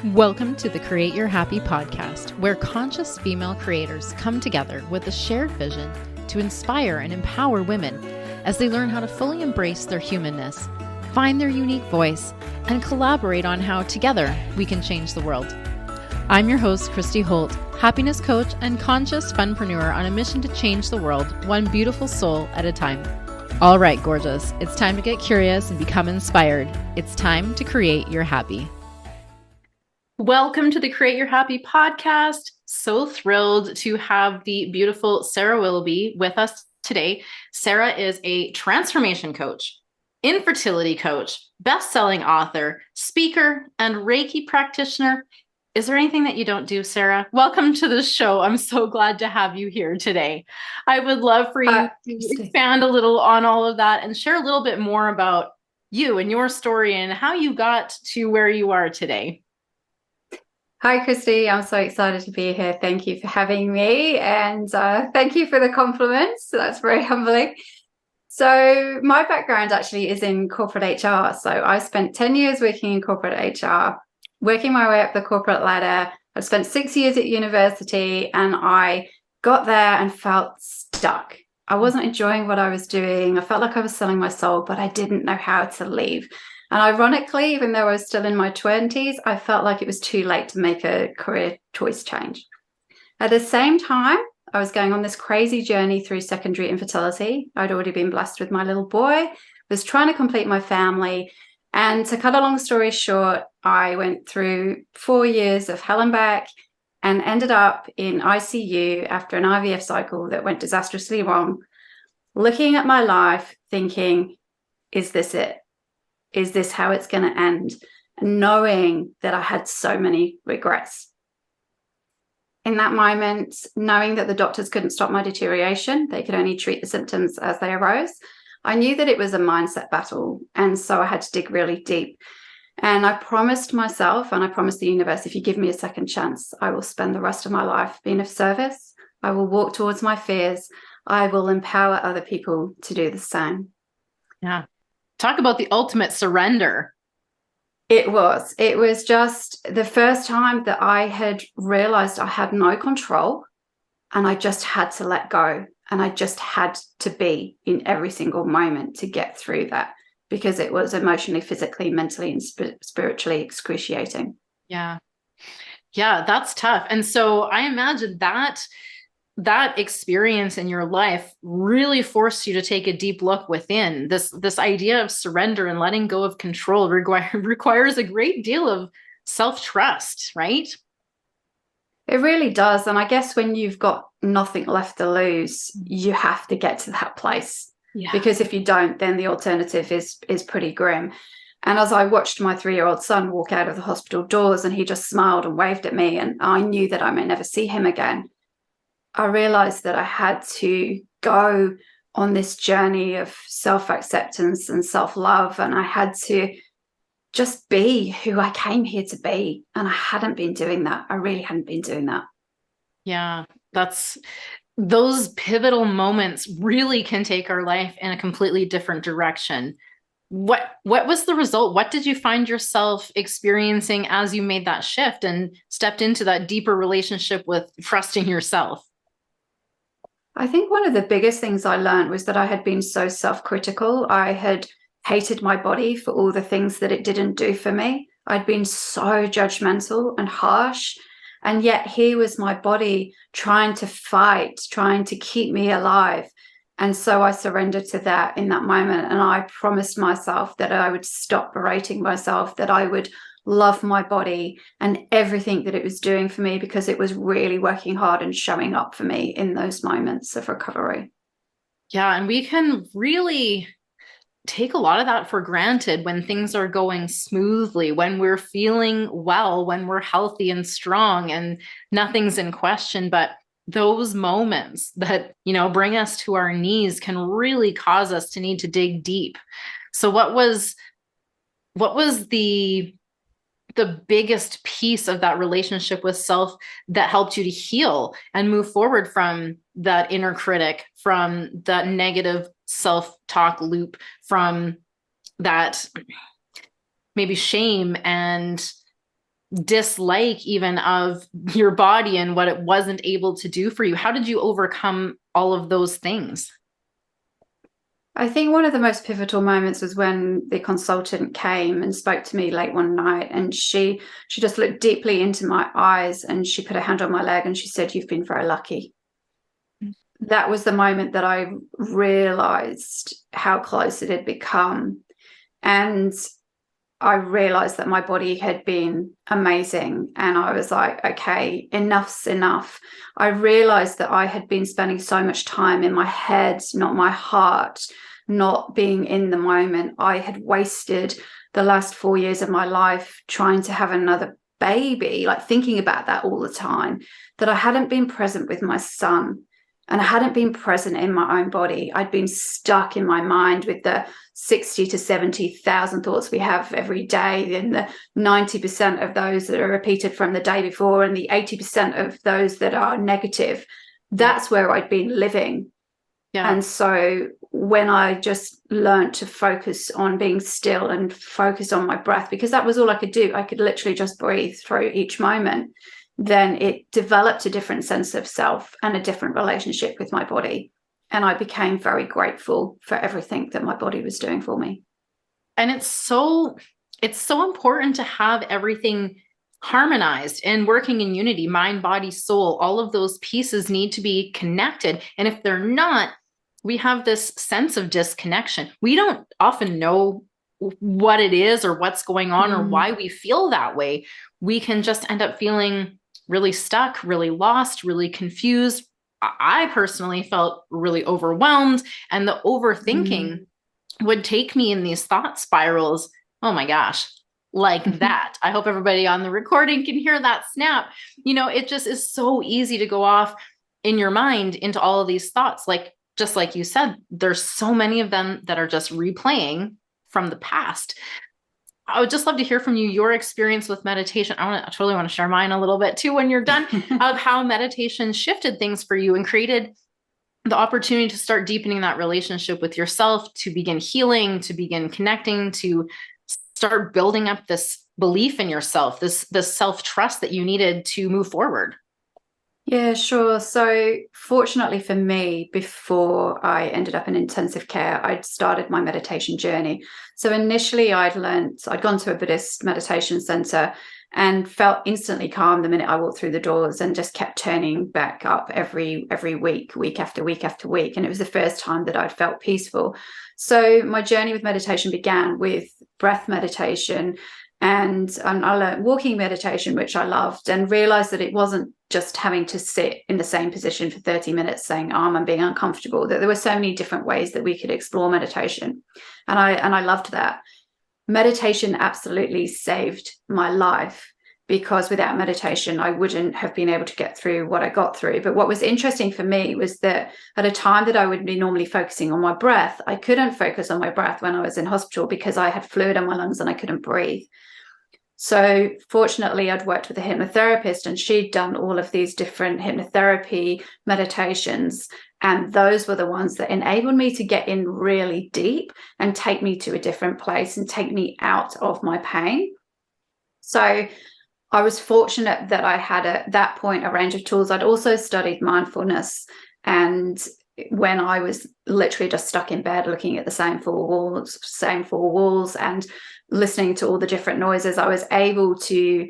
Welcome to the Create Your Happy podcast, where conscious female creators come together with a shared vision to inspire and empower women as they learn how to fully embrace their humanness, find their unique voice, and collaborate on how together we can change the world. I'm your host, Christy Holt, happiness coach and conscious funpreneur on a mission to change the world one beautiful soul at a time. All right, gorgeous, it's time to get curious and become inspired. It's time to create your happy. Welcome to the Create Your Happy podcast. So thrilled to have the beautiful Sarah Willoughby with us today. Sarah is a transformation coach, infertility coach, best-selling author, speaker, and Reiki practitioner. Is there anything that you don't do, Sarah? Welcome to the show. I'm so glad to have you here today. I would love for you to expand a little on all of that and share a little bit more about you and your story and how you got to where you are today. Hi, Christy. I'm so excited to be here. Thank you for having me. And thank you for the compliments. That's very humbling. So my background actually is in corporate HR. So I spent 10 years working in corporate HR, working my way up the corporate ladder. I spent 6 years at university and I got there and felt stuck. I wasn't enjoying what I was doing. I felt like I was selling my soul, but I didn't know how to leave. And ironically, even though I was still in my 20s, I felt like it was too late to make a career choice change. At the same time, I was going on this crazy journey through secondary infertility. I'd already been blessed with my little boy, was trying to complete my family. And to cut a long story short, I went through 4 years of hell and back and ended up in ICU after an IVF cycle that went disastrously wrong, looking at my life, thinking, is this it? Is this how it's going to end? And knowing that I had so many regrets. In that moment, knowing that the doctors couldn't stop my deterioration, they could only treat the symptoms as they arose, I knew that it was a mindset battle. And so I had to dig really deep. And I promised myself, and I promised the universe, if you give me a second chance, I will spend the rest of my life being of service. I will walk towards my fears. I will empower other people to do the same. Yeah. Talk about the ultimate surrender. It was just the first time that I had realized I had no control and I just had to let go. And I just had to be in every single moment to get through that because it was emotionally, physically, mentally, and spiritually excruciating. Yeah. Yeah, that's tough. And so I imagine that experience in your life really forced you to take a deep look within. This idea of surrender and letting go of control requires a great deal of self-trust, right? It really does. And I guess when you've got nothing left to lose, you have to get to that place. Yeah. Because if you don't, then the alternative is pretty grim. And as I watched my 3-year-old son walk out of the hospital doors and he just smiled and waved at me and I knew that I may never see him again, I realized that I had to go on this journey of self-acceptance and self-love. And I had to just be who I came here to be. And I hadn't been doing that. I really hadn't been doing that. Yeah, those pivotal moments really can take our life in a completely different direction. What was the result? What did you find yourself experiencing as you made that shift and stepped into that deeper relationship with trusting yourself? I think one of the biggest things I learned was that I had been so self-critical. I had hated my body for all the things that it didn't do for me. I'd been so judgmental and harsh. And yet here was my body trying to fight, trying to keep me alive. And so I surrendered to that in that moment. And I promised myself that I would stop berating myself, that I would love my body and everything that it was doing for me because it was really working hard and showing up for me in those moments of recovery. Yeah. And we can really take a lot of that for granted when things are going smoothly, when we're feeling well, when we're healthy and strong and nothing's in question. But those moments that, bring us to our knees can really cause us to need to dig deep. So what was the biggest piece of that relationship with self that helped you to heal and move forward from that inner critic, from that negative self-talk loop, from that maybe shame and dislike even of your body and what it wasn't able to do for you. How did you overcome all of those things? I think one of the most pivotal moments was when the consultant came and spoke to me late one night, and she just looked deeply into my eyes and she put her hand on my leg and she said, "You've been very lucky." That was the moment that I realized how close it had become. And I realized that my body had been amazing. And I was like, okay, enough's enough. I realized that I had been spending so much time in my head, not my heart, not being in the moment. I had wasted the last 4 years of my life trying to have another baby, like thinking about that all the time, that I hadn't been present with my son. And I hadn't been present in my own body. I'd been stuck in my mind with the 60 to 70,000 thoughts we have every day, and the 90% of those that are repeated from the day before, and the 80% of those that are negative. That's where I'd been living. Yeah. And so when I just learned to focus on being still and focus on my breath, because that was all I could do. I could literally just breathe through each moment. Then it developed a different sense of self and a different relationship with my body. And I became very grateful for everything that my body was doing for me. And it's so important to have everything harmonized and working in unity. Mind, body, soul, all of those pieces need to be connected. And if they're not, we have this sense of disconnection. We don't often know what it is or what's going on or why we feel that way. We can just end up feeling really stuck, really lost, really confused. I personally felt really overwhelmed, and the overthinking would take me in these thought spirals. Oh my gosh, like that. I hope everybody on the recording can hear that snap. It just is so easy to go off in your mind into all of these thoughts. Just like you said, there's so many of them that are just replaying from the past. I would just love to hear from you, your experience with meditation. I totally want to share mine a little bit too when you're done, of how meditation shifted things for you and created the opportunity to start deepening that relationship with yourself, to begin healing, to begin connecting, to start building up this belief in yourself, this self-trust that you needed to move forward. Yeah, sure. So fortunately for me, before I ended up in intensive care, I'd started my meditation journey. So initially I'd gone to a Buddhist meditation center and felt instantly calm the minute I walked through the doors, and just kept turning back up every week after week after week. And it was the first time that I'd felt peaceful. So my journey with meditation began with breath meditation, and I learned walking meditation, which I loved, and realized that it wasn't just having to sit in the same position for 30 minutes saying, I'm being uncomfortable, that there were so many different ways that we could explore meditation. And I loved that. Meditation absolutely saved my life, because without meditation, I wouldn't have been able to get through what I got through. But what was interesting for me was that at a time that I would be normally focusing on my breath, I couldn't focus on my breath when I was in hospital, because I had fluid in my lungs and I couldn't breathe. So fortunately, I'd worked with a hypnotherapist, and she'd done all of these different hypnotherapy meditations. And those were the ones that enabled me to get in really deep and take me to a different place and take me out of my pain. So I was fortunate that I had at that point a range of tools. I'd also studied mindfulness, and when I was literally just stuck in bed looking at the same four walls and listening to all the different noises, I was able to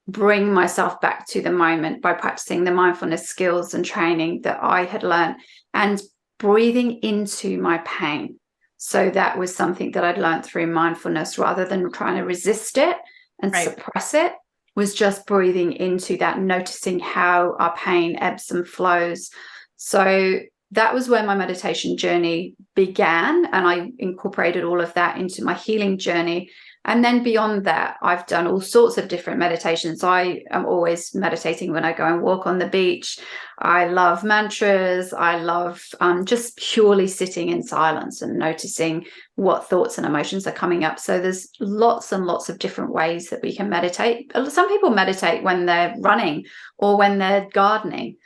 bring myself back to the moment by practicing the mindfulness skills and training that I had learned, and breathing into my pain. So that was something that I'd learned through mindfulness, rather than trying to resist it and suppress it, was just breathing into that, noticing how our pain ebbs and flows. So that was where my meditation journey began, and I incorporated all of that into my healing journey. And then beyond that, I've done all sorts of different meditations. I am always meditating when I go and walk on the beach. I love mantras. I love just purely sitting in silence and noticing what thoughts and emotions are coming up. So there's lots and lots of different ways that we can meditate. Some people meditate when they're running or when they're gardening.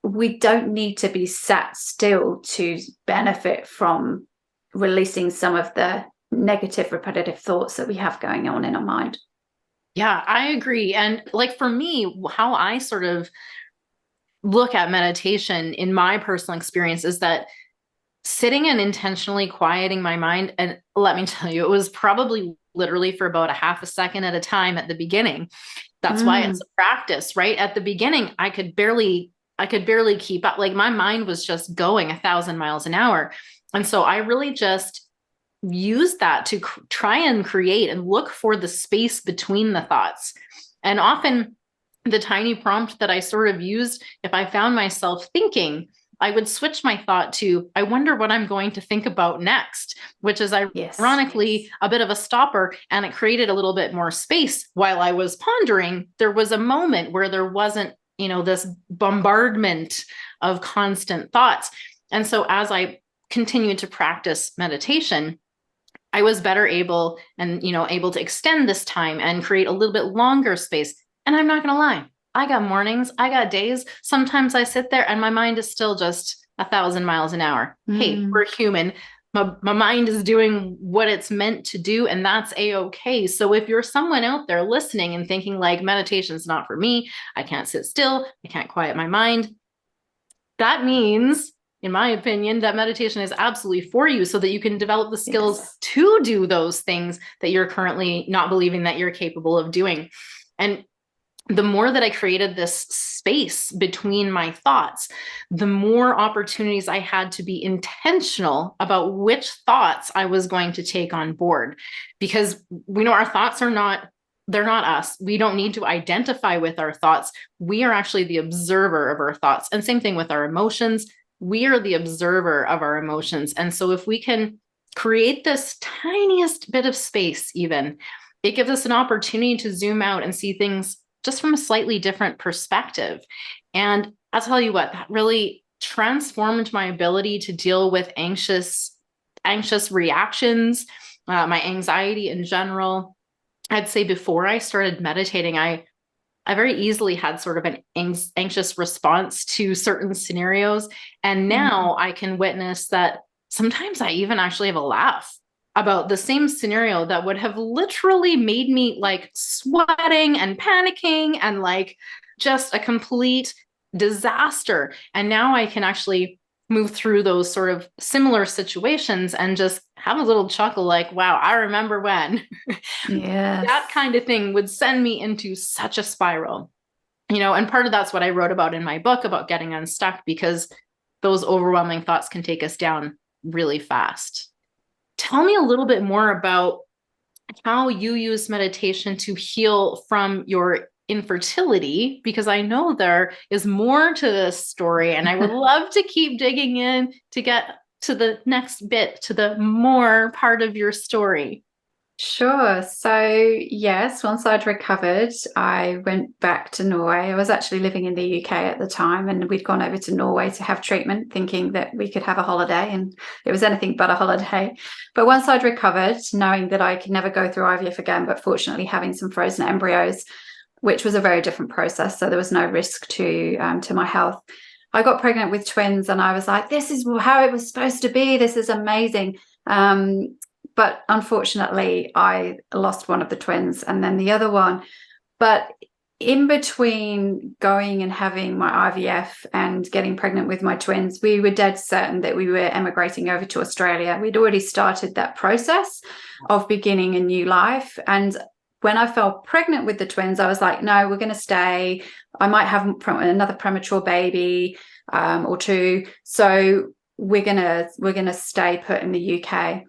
We don't need to be sat still to benefit from releasing some of the negative repetitive thoughts that we have going on in our mind. Yeah, I agree. And like for me, how I sort of look at meditation in my personal experience is that sitting and intentionally quieting my mind. And let me tell you, it was probably literally for about a half a second at a time at the beginning. That's why it's a practice, right? At the beginning, I could barely keep up. Like my mind was just going 1,000 miles an hour. And so I really just used that to try and create and look for the space between the thoughts. And often the tiny prompt that I sort of used, if I found myself thinking, I would switch my thought to, I wonder what I'm going to think about next, which is Yes. ironically a bit of a stopper. And it created a little bit more space while I was pondering. There was a moment where there wasn't, this bombardment of constant thoughts. And so as I continued to practice meditation, I was better able to extend this time and create a little bit longer space. And I'm not going to lie, I got mornings, I got days. Sometimes I sit there and my mind is still just 1,000 miles an hour. Hey, we're human. My mind is doing what it's meant to do, and that's a-okay. So if you're someone out there listening and thinking like meditation's not for me, I can't sit still, I can't quiet my mind, that means, in my opinion, that meditation is absolutely for you so that you can develop the skills to do those things that you're currently not believing that you're capable of doing. And the more that I created this space between my thoughts, the more opportunities I had to be intentional about which thoughts I was going to take on board. Because we know our thoughts they're not us. We don't need to identify with our thoughts. We are actually the observer of our thoughts. And same thing with our emotions. We are the observer of our emotions. And so if we can create this tiniest bit of space, even, it gives us an opportunity to zoom out and see things just from a slightly different perspective. And I'll tell you what, that really transformed my ability to deal with anxious reactions, my anxiety in general. I'd say before I started meditating, I very easily had sort of an anxious response to certain scenarios. And now I can witness that sometimes I even actually have a laugh about the same scenario that would have literally made me like sweating and panicking and like just a complete disaster. And now I can actually move through those sort of similar situations and just have a little chuckle like, wow, I remember when. Yes. That kind of thing would send me into such a spiral, and part of that's what I wrote about in my book about getting unstuck, because those overwhelming thoughts can take us down really fast. Tell me a little bit more about how you use meditation to heal from your infertility, because I know there is more to this story and I would love to keep digging in to get to the next bit, to the more part of your story. Sure. So, yes, once I'd recovered, I went back to Norway. I was actually living in the UK at the time, and we'd gone over to Norway to have treatment, thinking that we could have a holiday, and it was anything but a holiday. But once I'd recovered, knowing that I could never go through IVF again, but fortunately having some frozen embryos, which was a very different process, so there was no risk to my health. I got pregnant with twins, and I was like, this is how it was supposed to be. This is amazing. But unfortunately, I lost one of the twins and then the other one. But in between going and having my IVF and getting pregnant with my twins, we were dead certain that we were emigrating over to Australia. We'd already started that process of beginning a new life. And when I fell pregnant with the twins, I was like, no, we're going to stay. I might have another premature baby or two. So we're gonna stay put in the UK.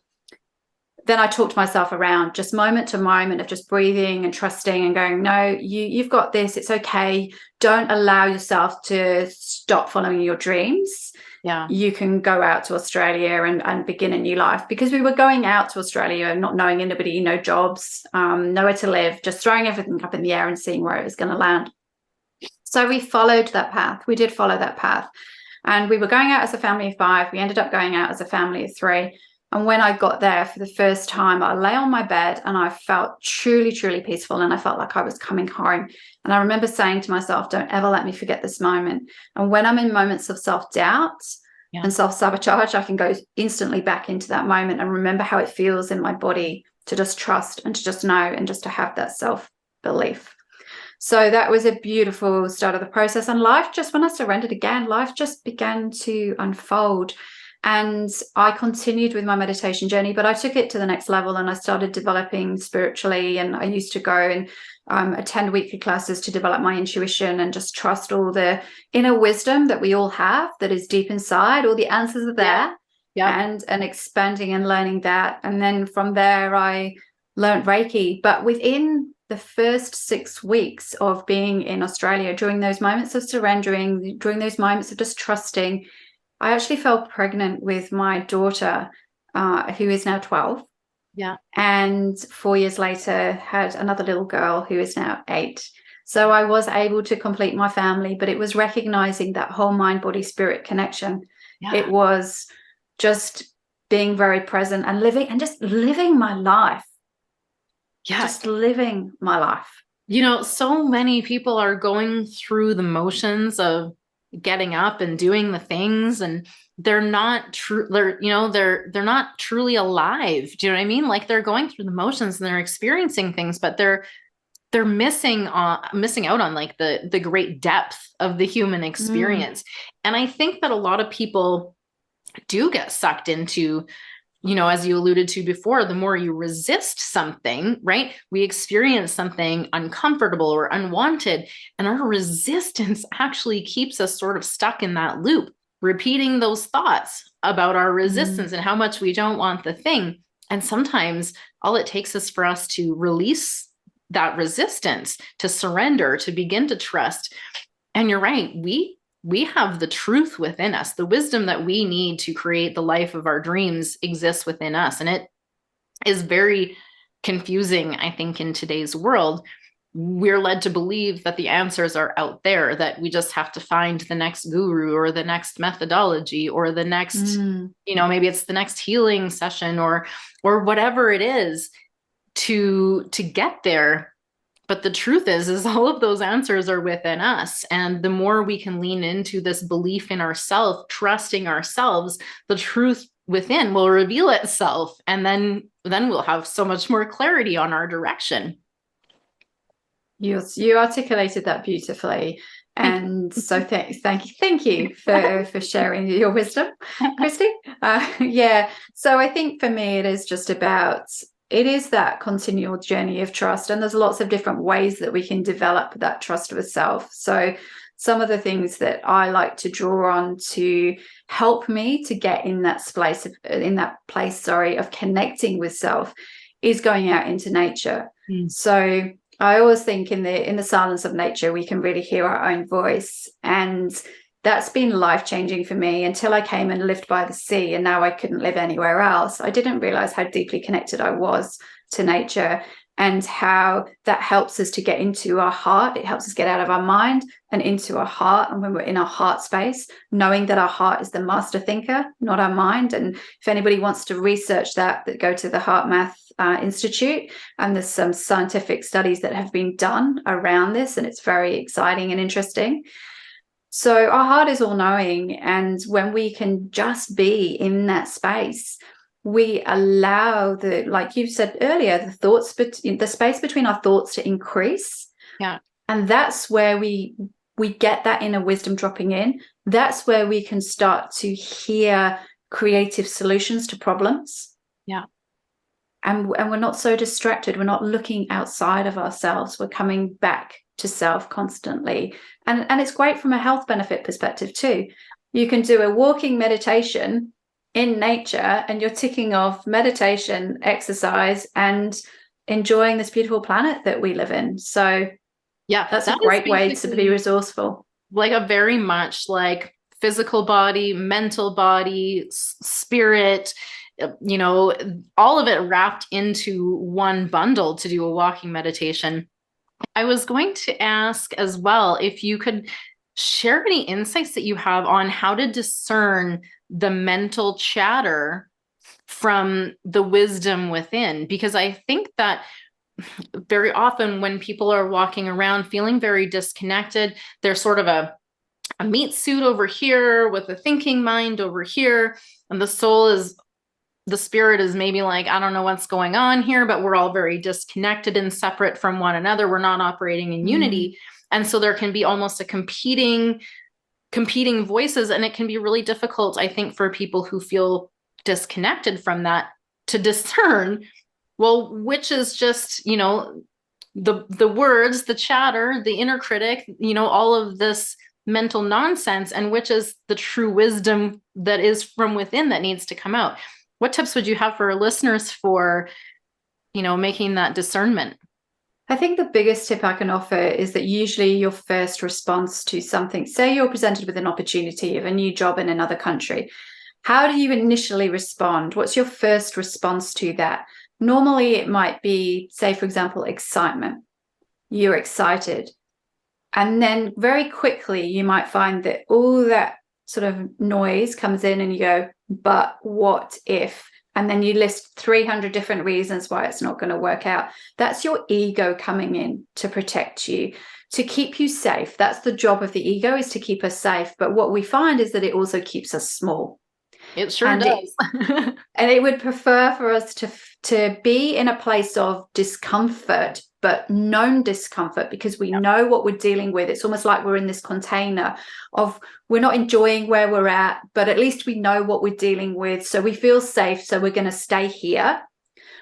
Then I talked myself around, just moment to moment of just breathing and trusting and going, no, you've got this. It's okay. Don't allow yourself to stop following your dreams. Yeah. You can go out to Australia and begin a new life, because we were going out to Australia not knowing anybody, no jobs, nowhere to live, just throwing everything up in the air and seeing where it was going to land. So we followed that path. We did follow that path. And we were going out as a family of 5. We ended up going out as a family of 3. And when I got there for the first time, I lay on my bed and I felt truly, truly peaceful. And I felt like I was coming home. And I remember saying to myself, don't ever let me forget this moment. And when I'm in moments of self-doubt and self-sabotage, I can go instantly back into that moment and remember how it feels in my body to just trust and to just know and just to have that belief. So that was a beautiful start of the process. And life just, when I surrendered again, life just began to unfold. And I continued with my meditation journey, but I took it to the next level and I started developing spiritually. And I used to go and attend weekly classes to develop my intuition and just trust all the inner wisdom that we all have that is deep inside. All the answers are there. Yeah. And expanding and learning that. And then from there, I learned Reiki. But within the first 6 weeks of being in Australia, during those moments of surrendering, during those moments of just trusting, I actually fell pregnant with my daughter, who is now 12. Yeah. And 4 years later, had another little girl who is now 8. So I was able to complete my family, but it was recognizing that whole mind, body, spirit connection. Yeah. It was just being very present and just living my life. Yeah. Just living my life. You know, so many people are going through the motions of getting up and doing the things, and they're not true. They're not truly alive. Do you know what I mean? Like, they're going through the motions and they're experiencing things, but they're missing out on like the great depth of the human experience. And I think that a lot of people do get sucked into, as you alluded to before, the more you resist something, right? We experience something uncomfortable or unwanted, and our resistance actually keeps us sort of stuck in that loop, repeating those thoughts about our resistance and how much we don't want the thing. And sometimes all it takes is for us to release that resistance, to surrender, to begin to trust. And you're right, we have the truth within us. The wisdom that we need to create the life of our dreams exists within us. And it is very confusing, I think, in today's world. We're led to believe that the answers are out there, that we just have to find the next guru or the next methodology or the next, maybe it's the next healing session or whatever it is to get there. But the truth is all of those answers are within us. And the more we can lean into this belief in ourselves, trusting ourselves, the truth within will reveal itself. And then we'll have so much more clarity on our direction. You articulated that beautifully. And so thank you for sharing your wisdom, Christy. Yeah. So I think for me, it is just about, it is that continual journey of trust. And there's lots of different ways that we can develop that trust with self. So some of the things that I like to draw on to help me to get in that place of connecting with self is going out into nature. So I always think in the silence of nature, we can really hear our own voice. And that's been life-changing for me until I came and lived by the sea, and now I couldn't live anywhere else. I didn't realize how deeply connected I was to nature and how that helps us to get into our heart. It helps us get out of our mind and into our heart. And when we're in our heart space, knowing that our heart is the master thinker, not our mind. And if anybody wants to research that go to the Heart Math Institute, and there's some scientific studies that have been done around this, and it's very exciting and interesting. So our heart is all-knowing, and when we can just be in that space, we allow like you said earlier, the space between our thoughts to increase. Yeah. And that's where we get that inner wisdom dropping in. That's where we can start to hear creative solutions to problems. Yeah. And we're not so distracted. We're not looking outside of ourselves. We're coming back to self constantly. And it's great from a health benefit perspective too. You can do a walking meditation in nature and you're ticking off meditation, exercise, and enjoying this beautiful planet that we live in. So yeah, that's a great way to be resourceful. Like a very much like physical body, mental body, spirit, all of it wrapped into one bundle to do a walking meditation. I was going to ask as well if you could share any insights that you have on how to discern the mental chatter from the wisdom within, because I think that very often when people are walking around feeling very disconnected, they're sort of a meat suit over here with a thinking mind over here, and the soul is the spirit is maybe like, I don't know what's going on here, but we're all very disconnected and separate from one another. We're not operating in unity. And so there can be almost a competing voices. And it can be really difficult, I think, for people who feel disconnected from that to discern, well, which is just, you know, the words, the chatter, the inner critic, you know, all of this mental nonsense, and which is the true wisdom that is from within that needs to come out. What tips would you have for our listeners for, you know, making that discernment? I think the biggest tip I can offer is that usually your first response to something, say you're presented with an opportunity of a new job in another country, how do you initially respond? What's your first response to that? Normally it might be, say, for example, excitement. You're excited. And then very quickly you might find that all that sort of noise comes in and you go, but what if? And then you list 300 different reasons why it's not going to work out. That's your ego coming in to protect you, to keep you safe. That's the job of the ego, is to keep us safe. But what we find is that it also keeps us small. It sure does. And it would prefer for us to be in a place of discomfort, but known discomfort, because we know what we're dealing with. It's almost like we're in this container of, we're not enjoying where we're at, but at least we know what we're dealing with. So we feel safe. So we're going to stay here,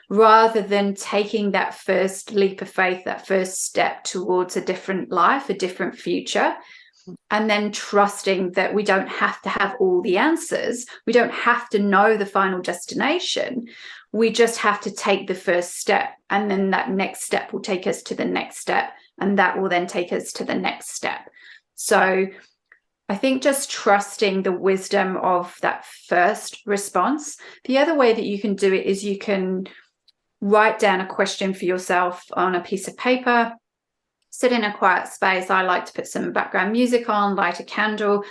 rather than taking that first leap of faith, that first step towards a different life, a different future. And then trusting that we don't have to have all the answers. We don't have to know the final destination. We just have to take the first step. And then that next step will take us to the next step. And that will then take us to the next step. So I think just trusting the wisdom of that first response. The other way that you can do it is you can write down a question for yourself on a piece of paper. Sit in a quiet space. I like to put some background music on, light a candle,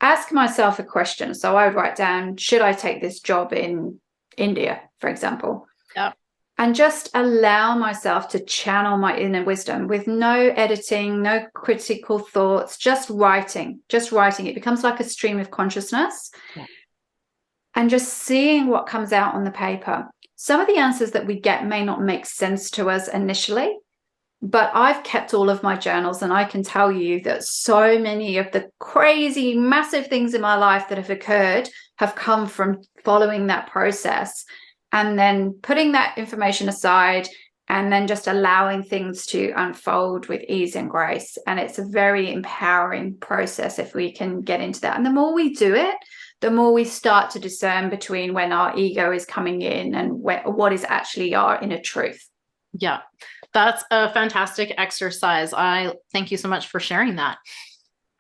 ask myself a question. So I would write down, should I take this job in India, for example? Yeah. And just allow myself to channel my inner wisdom with no editing, no critical thoughts, just writing. It becomes like a stream of consciousness. Yeah. And just seeing what comes out on the paper. Some of the answers that we get may not make sense to us initially, but I've kept all of my journals, and I can tell you that so many of the crazy, massive things in my life that have occurred have come from following that process and then putting that information aside and then just allowing things to unfold with ease and grace. And it's a very empowering process if we can get into that. And the more we do it, the more we start to discern between when our ego is coming in and what is actually our inner truth. Yeah. That's a fantastic exercise. I thank you so much for sharing that.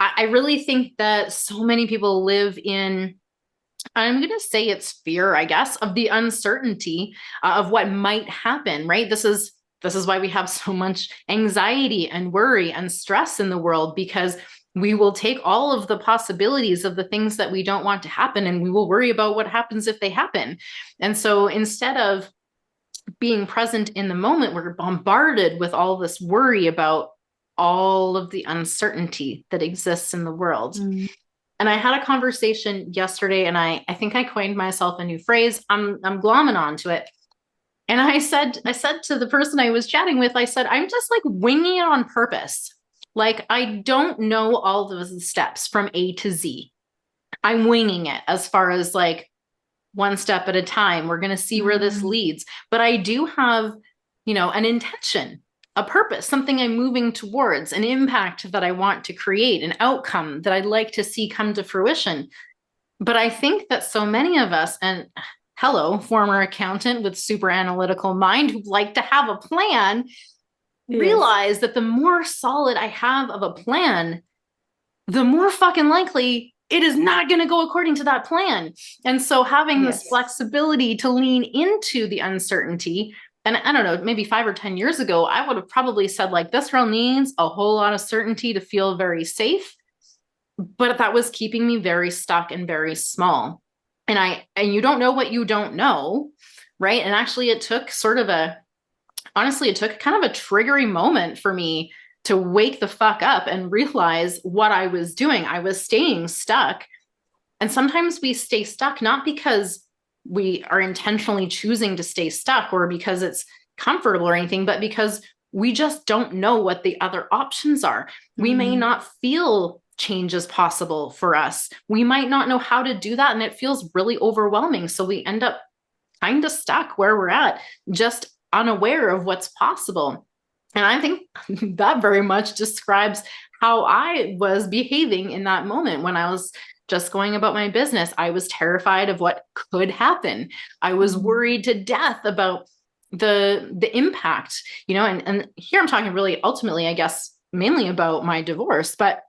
I really think that so many people live in, I'm going to say it's fear, I guess, of the uncertainty of what might happen, right? This is why we have so much anxiety and worry and stress in the world, because we will take all of the possibilities of the things that we don't want to happen, and we will worry about what happens if they happen. And so instead of being present in the moment, we're bombarded with all this worry about all of the uncertainty that exists in the world. Mm. And I had a conversation yesterday, and I think I coined myself a new phrase. I'm glomming onto it. And I said to the person I was chatting with, I said, I'm just like winging it on purpose. Like, I don't know all those steps from A to Z. I'm winging it as far as like one step at a time. We're going to see where this leads. But I do have, you know, an intention, a purpose, something I'm moving towards, an impact that I want to create, an outcome that I'd like to see come to fruition. But I think that so many of us, and hello, former accountant with super analytical mind who like to have a plan, yes, realize that the more solid I have of a plan, the more fucking likely it is not going to go according to that plan. And so having this flexibility to lean into the uncertainty, and I don't know, maybe 5 or 10 years ago, I would have probably said like, this girl needs a whole lot of certainty to feel very safe. But that was keeping me very stuck and very small. And you don't know what you don't know, right? And actually it took honestly, it took kind of a triggering moment for me to wake the fuck up and realize what I was doing. I was staying stuck. And sometimes we stay stuck, not because we are intentionally choosing to stay stuck or because it's comfortable or anything, but because we just don't know what the other options are. We may not feel change is possible for us. We might not know how to do that. And it feels really overwhelming. So we end up kind of stuck where we're at, just unaware of what's possible. And I think that very much describes how I was behaving in that moment when I was just going about my business. I was terrified of what could happen. I was worried to death about the impact, and here I'm talking really ultimately, I guess, mainly about my divorce, but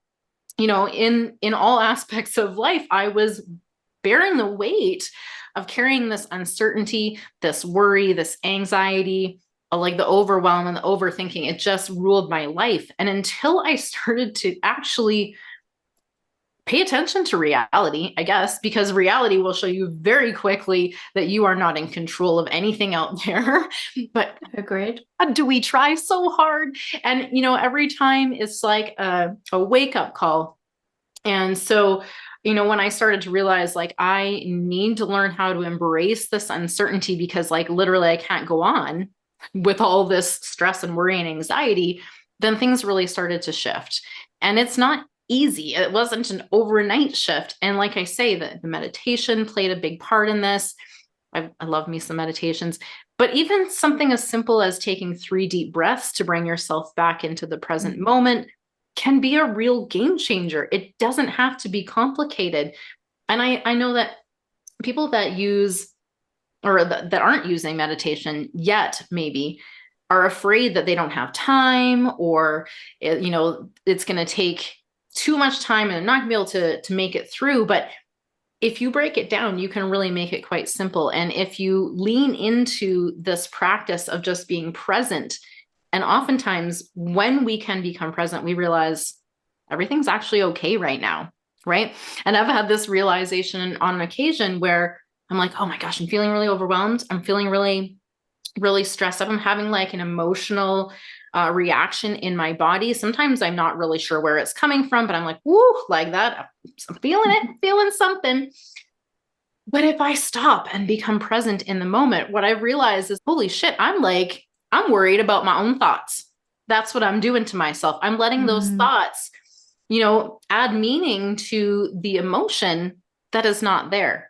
in all aspects of life, I was bearing the weight of carrying this uncertainty, this worry, this anxiety, like the overwhelm and the overthinking. It just ruled my life. And until I started to actually pay attention to reality, I guess, because reality will show you very quickly that you are not in control of anything out there. But agreed. Do we try so hard? And, every time it's like a wake-up call. And so, when I started to realize like I need to learn how to embrace this uncertainty because like literally I can't go on with all this stress and worry and anxiety, then things really started to shift. And it's not easy. It wasn't an overnight shift. And like I say, the meditation played a big part in this. I love me some meditations, but even something as simple as taking 3 deep breaths to bring yourself back into the present moment can be a real game changer. It doesn't have to be complicated. And I know that people that use or that aren't using meditation yet, maybe are afraid that they don't have time or, it's going to take too much time and they're not going to be able to make it through. But if you break it down, you can really make it quite simple. And if you lean into this practice of just being present, and oftentimes when we can become present, we realize everything's actually okay right now, right? And I've had this realization on an occasion where I'm like, oh my gosh, I'm feeling really overwhelmed. I'm feeling really, really stressed up. I'm having like an emotional reaction in my body. Sometimes I'm not really sure where it's coming from, but I'm like, woo, like that. I'm feeling it, feeling something. But if I stop and become present in the moment, what I realize is, holy shit, I'm worried about my own thoughts. That's what I'm doing to myself. I'm letting those thoughts, add meaning to the emotion that is not there.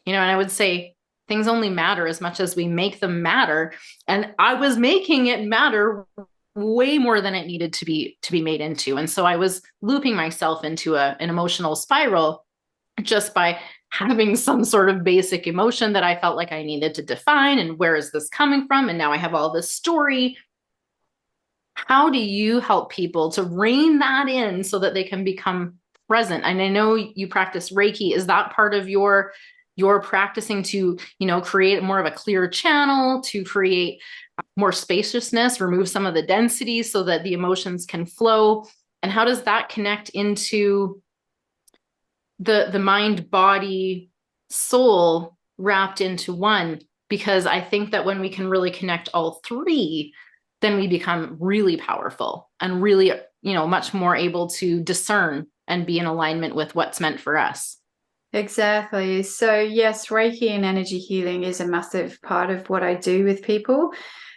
And I would say things only matter as much as we make them matter. And I was making it matter way more than it needed to be made into. And so I was looping myself into an emotional spiral just by having some sort of basic emotion that I felt like I needed to define. And where is this coming from? And now I have all this story. How do you help people to rein that in so that they can become present? And I know you practice Reiki. Is that part of your practicing to, create more of a clear channel, to create more spaciousness, remove some of the density so that the emotions can flow? And how does that connect into the mind, body, soul wrapped into one? Because I think that when we can really connect all 3, then we become really powerful and really, much more able to discern and be in alignment with what's meant for us. Exactly. So yes, Reiki and energy healing is a massive part of what I do with people.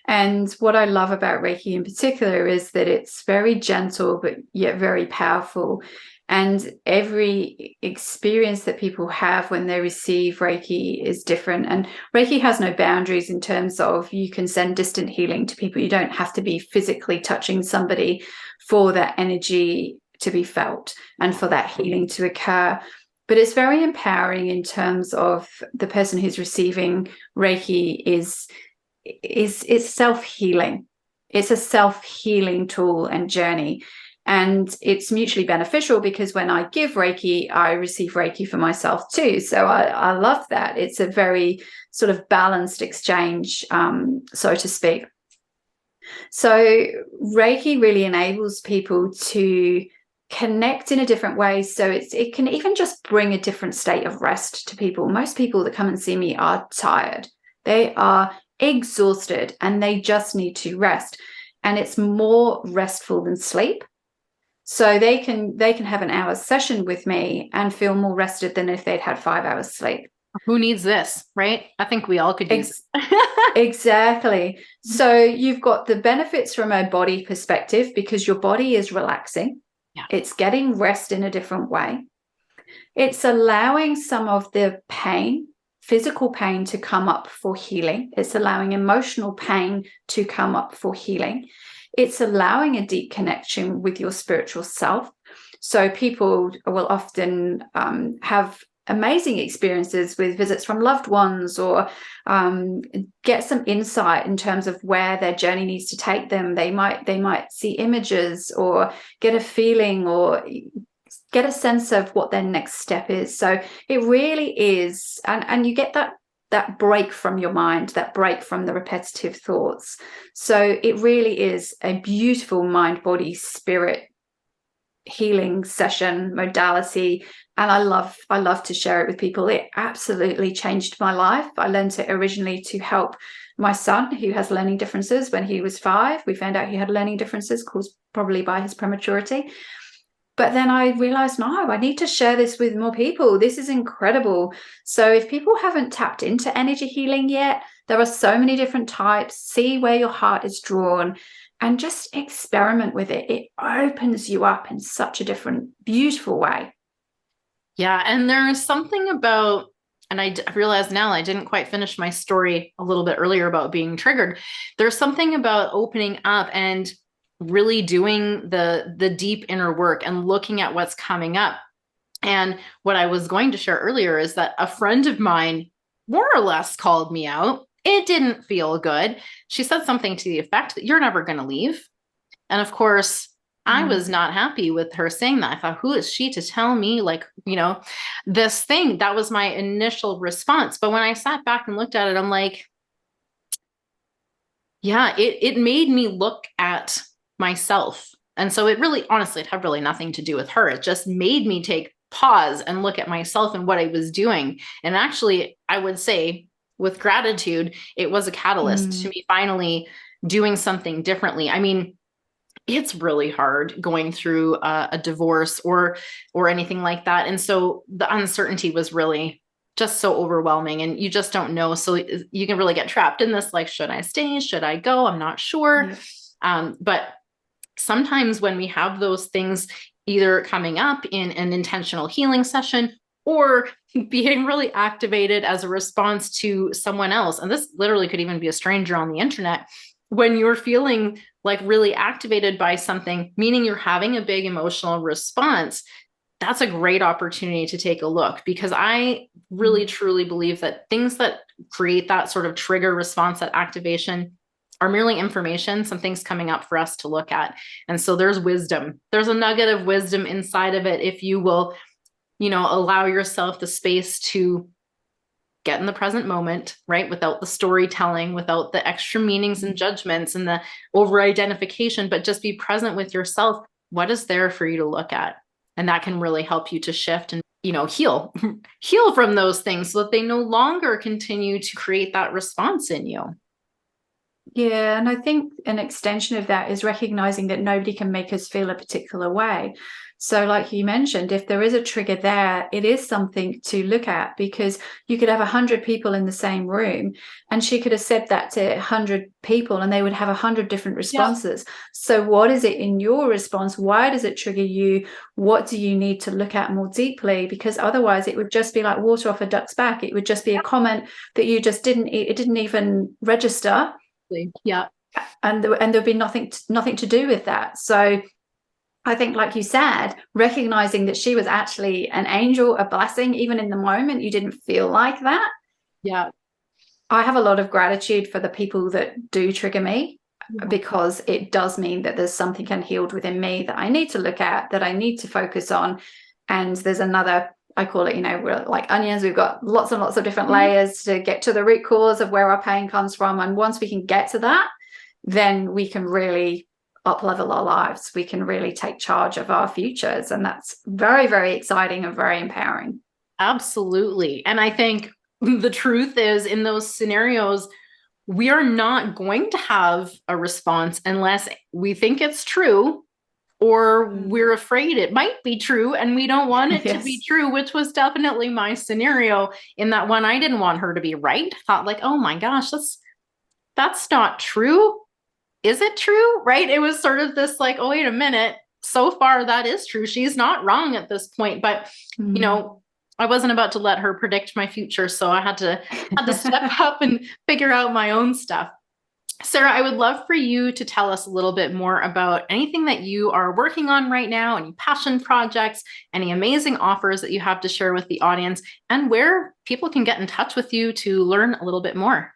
And what I love about Reiki in particular is that it's very gentle, but yet very powerful. And every experience that people have when they receive Reiki is different. And Reiki has no boundaries in terms of you can send distant healing to people. You don't have to be physically touching somebody for that energy to be felt and for that healing to occur. But it's very empowering in terms of the person who's receiving Reiki is self-healing. It's a self-healing tool and journey. And it's mutually beneficial because when I give Reiki, I receive Reiki for myself too. So I love that. It's a very sort of balanced exchange, so to speak. So Reiki really enables people to connect in a different way. So it can even just bring a different state of rest to people. Most people that come and see me are tired. They are exhausted and they just need to rest. And it's more restful than sleep. So they can have an hour session with me and feel more rested than if they'd had 5 hours sleep. Who needs this, right? I think we all could use Exactly. So you've got the benefits from a body perspective because your body is relaxing. Yeah. It's getting rest in a different way. It's allowing some of the pain, physical pain, to come up for healing. It's allowing emotional pain to come up for healing. It's allowing a deep connection with your spiritual self. So people will often have amazing experiences with visits from loved ones, or get some insight in terms of where their journey needs to take them. They might see images or get a feeling or get a sense of what their next step is. So it really is, and you get that break from your mind, that break from the repetitive thoughts. So it really is a beautiful mind, body, spirit healing session modality, and I love to share it with people. It absolutely changed my life. I learned it originally to help my son, who has learning differences. When he was 5, we found out he had learning differences caused probably by his prematurity. But then I realized, no, I need to share this with more people. This is incredible. So if people haven't tapped into energy healing yet, there are so many different types. See where your heart is drawn and just experiment with it. It opens you up in such a different, beautiful way. Yeah. And there's something about, and I realize now I didn't quite finish my story a little bit earlier about being triggered. There's something about opening up and really doing the deep inner work and looking at what's coming up. And what I was going to share earlier is that a friend of mine more or less called me out. It didn't feel good. She said something to the effect that you're never going to leave. And of course, I was not happy with her saying that. I thought, who is she to tell me, like, this thing? That was my initial response. But when I sat back and looked at it, I'm like, yeah, it made me look at myself. And so it really, honestly, it had really nothing to do with her. It just made me take pause and look at myself and what I was doing. And actually, I would say with gratitude, it was a catalyst to me finally doing something differently. I mean, it's really hard going through a divorce or anything like that. And so the uncertainty was really just so overwhelming, and you just don't know. So you can really get trapped in this, like, should I stay? Should I go? I'm not sure. But sometimes when we have those things either coming up in an intentional healing session or being really activated as a response to someone else, and this literally could even be a stranger on the internet, when you're feeling like really activated by something, meaning you're having a big emotional response, that's a great opportunity to take a look, because I really truly believe that things that create that sort of trigger response, that activation, are merely information, some things coming up for us to look at. And so there's wisdom. There's a nugget of wisdom inside of it if you will, allow yourself the space to get in the present moment, right? Without the storytelling, without the extra meanings and judgments and the over-identification, but just be present with yourself. What is there for you to look at? And that can really help you to shift and, heal from those things so that they no longer continue to create that response in you. Yeah, and I think an extension of that is recognizing that nobody can make us feel a particular way. So like you mentioned, if there is a trigger there, it is something to look at, because you could have 100 people in the same room and she could have said that to 100 people and they would have 100 different responses. Yeah. So what is it in your response? Why does it trigger you? What do you need to look at more deeply? Because otherwise it would just be like water off a duck's back. It would just be a comment that you just didn't even register. Yeah. And there'd be nothing to do with that. So I think, like you said, recognizing that she was actually an angel, a blessing, even in the moment you didn't feel like that. Yeah. I have a lot of gratitude for the people that do trigger me, because it does mean that there's something unhealed within me that I need to look at, that I need to focus on. And there's another, I call it, we're like onions. We've got lots and lots of different layers to get to the root cause of where our pain comes from. And once we can get to that, then we can really up-level our lives. We can really take charge of our futures. And that's very, very exciting and very empowering. Absolutely. And I think the truth is, in those scenarios, we are not going to have a response unless we think it's true, or we're afraid it might be true and we don't want it to be true, which was definitely my scenario in that one. I didn't want her to be right. Thought like, oh my gosh, that's not true. Is it true? Right? It was sort of this like, oh, wait a minute. So far, that is true. She's not wrong at this point. But, you know, I wasn't about to let her predict my future. So I had to step up and figure out my own stuff. Sarah, I would love for you to tell us a little bit more about anything that you are working on right now, any passion projects, any amazing offers that you have to share with the audience, and where people can get in touch with you to learn a little bit more.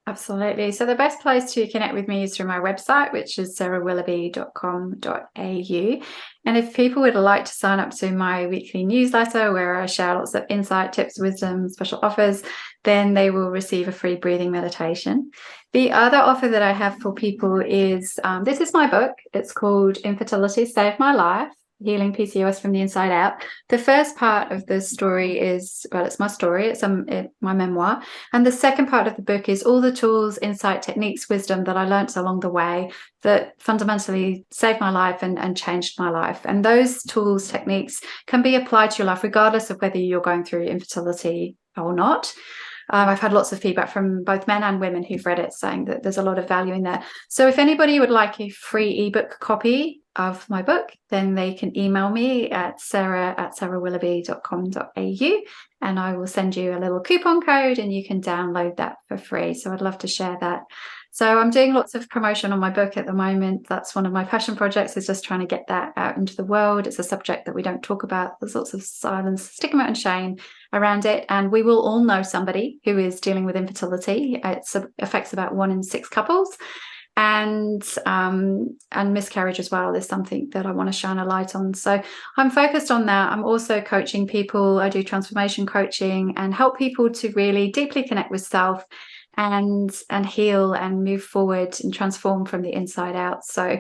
Absolutely. So the best place to connect with me is through my website, which is sarahwilloughby.com.au. And if people would like to sign up to my weekly newsletter, where I share lots of insight, tips, wisdom, special offers, then they will receive a free breathing meditation. The other offer that I have for people is, this is my book. It's called Infertility Saved My Life, Healing PCOS from the Inside Out. The first part of the story is, well, it's my story, it's my memoir. And the second part of the book is all the tools, insight, techniques, wisdom that I learnt along the way that fundamentally saved my life and changed my life. And those tools, techniques can be applied to your life regardless of whether you're going through infertility or not. I've had lots of feedback from both men and women who've read it saying that there's a lot of value in there. So if anybody would like a free ebook copy of my book, then they can email me at sarah@sarahwilloughby.com.au, and I will send you a little coupon code and you can download that for free. So I'd love to share that. So I'm doing lots of promotion on my book at the moment. That's one of my passion projects, is just trying to get that out into the world. It's a subject that we don't talk about. There's lots of silence, stigma and shame around it. And we will all know somebody who is dealing with infertility. It affects about 1 in 6 couples. And miscarriage as well is something that I want to shine a light on. So I'm focused on that. I'm also coaching people. I do transformation coaching and help people to really deeply connect with self and heal and move forward and transform from the inside out. So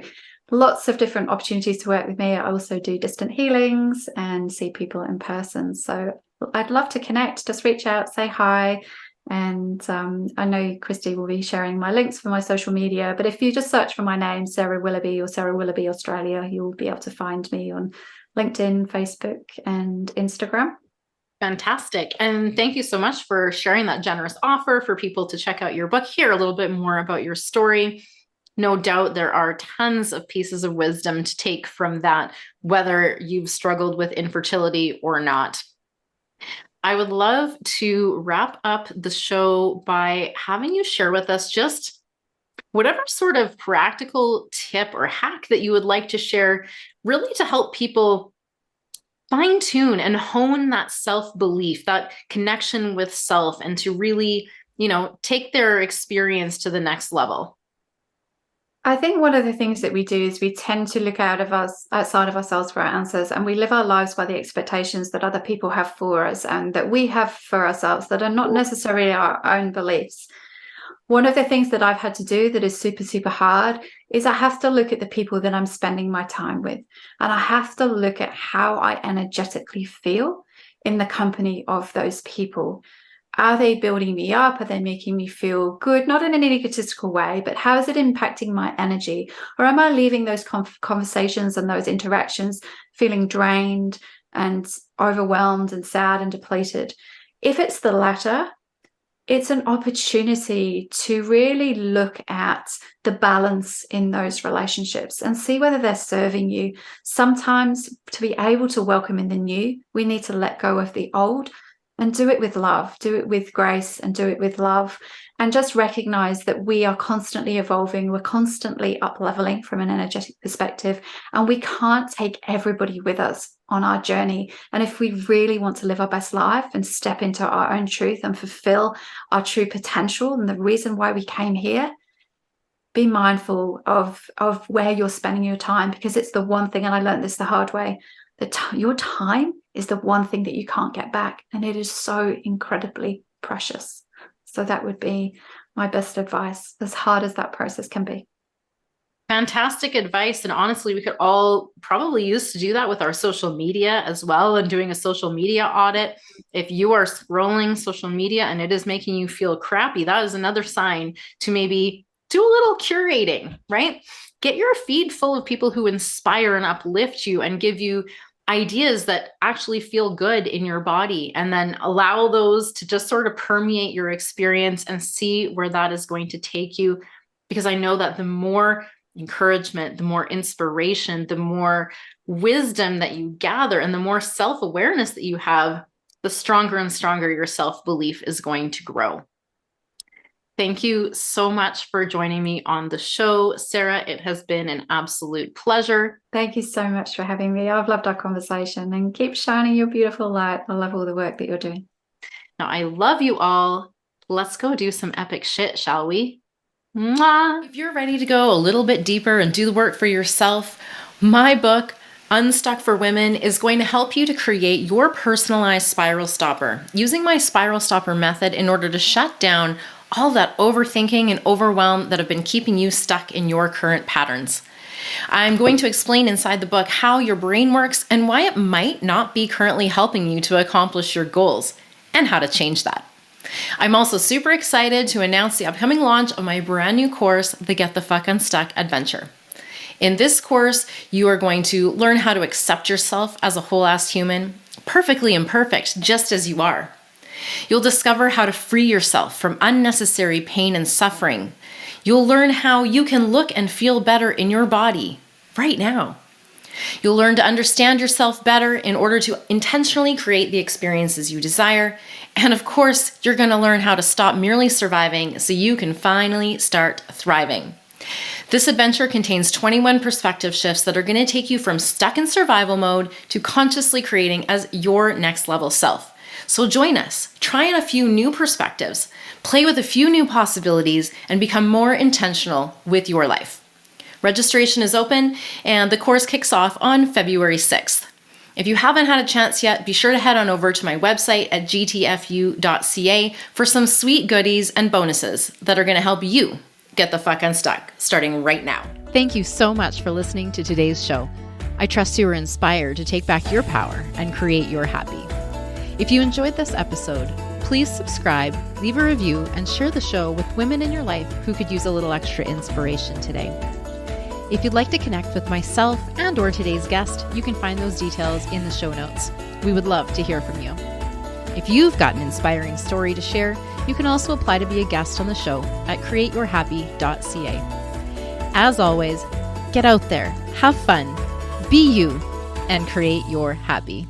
lots of different opportunities to work with me. I also do distant healings and see people in person. So I'd love to connect. Just reach out, say hi. And I know Christy will be sharing my links for my social media, but if you just search for my name, Sarah Willoughby or Sarah Willoughby Australia, you'll be able to find me on LinkedIn, Facebook and Instagram. Fantastic. And thank you so much for sharing that generous offer for people to check out your book, hear a little bit more about your story. No doubt there are tons of pieces of wisdom to take from that, whether you've struggled with infertility or not. I would love to wrap up the show by having you share with us just whatever sort of practical tip or hack that you would like to share, really to help people fine-tune and hone that self-belief, that connection with self, and to really, take their experience to the next level. I think one of the things that we do is we tend to look outside of ourselves for our answers, and we live our lives by the expectations that other people have for us and that we have for ourselves that are not necessarily our own beliefs. One of the things that I've had to do that is super, super hard is I have to look at the people that I'm spending my time with, and I have to look at how I energetically feel in the company of those people. Are they building me up? Are they making me feel good? Not in an egotistical way, but how is it impacting my energy? Or am I leaving those conversations and those interactions feeling drained and overwhelmed and sad and depleted? If it's the latter, it's an opportunity to really look at the balance in those relationships and see whether they're serving you. Sometimes to be able to welcome in the new, we need to let go of the old. And do it with love, do it with grace, and do it with love. And just recognize that we are constantly evolving. We're constantly up-leveling from an energetic perspective. And we can't take everybody with us on our journey. And if we really want to live our best life and step into our own truth and fulfill our true potential and the reason why we came here, be mindful of where you're spending your time, because it's the one thing, and I learned this the hard way, your time is the one thing that you can't get back, and it is so incredibly precious. So that would be my best advice, as hard as that process can be. Fantastic advice. And honestly, we could all probably use to do that with our social media as well, and doing a social media audit. If you are scrolling social media and it is making you feel crappy, that is another sign to maybe do a little curating, right? get your feed full of people who inspire and uplift you and give you ideas that actually feel good in your body, and then allow those to just sort of permeate your experience and see where that is going to take you. Because I know that the more encouragement, the more inspiration, the more wisdom that you gather, and the more self-awareness that you have, the stronger and stronger your self-belief is going to grow. Thank you so much for joining me on the show, Sarah. It has been an absolute pleasure. Thank you so much for having me. I've loved our conversation, and keep shining your beautiful light. I love all the work that you're doing. Now, I love you all. Let's go do some epic shit, shall we? Mwah! If you're ready to go a little bit deeper and do the work for yourself, my book, Unstuck for Women, is going to help you to create your personalized spiral stopper using my spiral stopper method in order to shut down all that overthinking and overwhelm that have been keeping you stuck in your current patterns. I'm going to explain inside the book how your brain works and why it might not be currently helping you to accomplish your goals, and how to change that. I'm also super excited to announce the upcoming launch of my brand new course, the Get the Fuck Unstuck Adventure. In this course, you are going to learn how to accept yourself as a whole-ass human, perfectly imperfect, just as you are. You'll discover how to free yourself from unnecessary pain and suffering. You'll learn how you can look and feel better in your body right now. You'll learn to understand yourself better in order to intentionally create the experiences you desire. And of course, you're going to learn how to stop merely surviving so you can finally start thriving. This adventure contains 21 perspective shifts that are going to take you from stuck in survival mode to consciously creating as your next level self. So join us, try on a few new perspectives, play with a few new possibilities, and become more intentional with your life. Registration is open, and the course kicks off on February 6th. If you haven't had a chance yet, be sure to head on over to my website at gtfu.ca for some sweet goodies and bonuses that are going to help you get the fuck unstuck, starting right now. Thank you so much for listening to today's show. I trust you were inspired to take back your power and create your happy. If you enjoyed this episode, please subscribe, leave a review, and share the show with women in your life who could use a little extra inspiration today. If you'd like to connect with myself and/or today's guest, you can find those details in the show notes. We would love to hear from you. If you've got an inspiring story to share, you can also apply to be a guest on the show at createyourhappy.ca. As always, get out there, have fun, be you, and create your happy.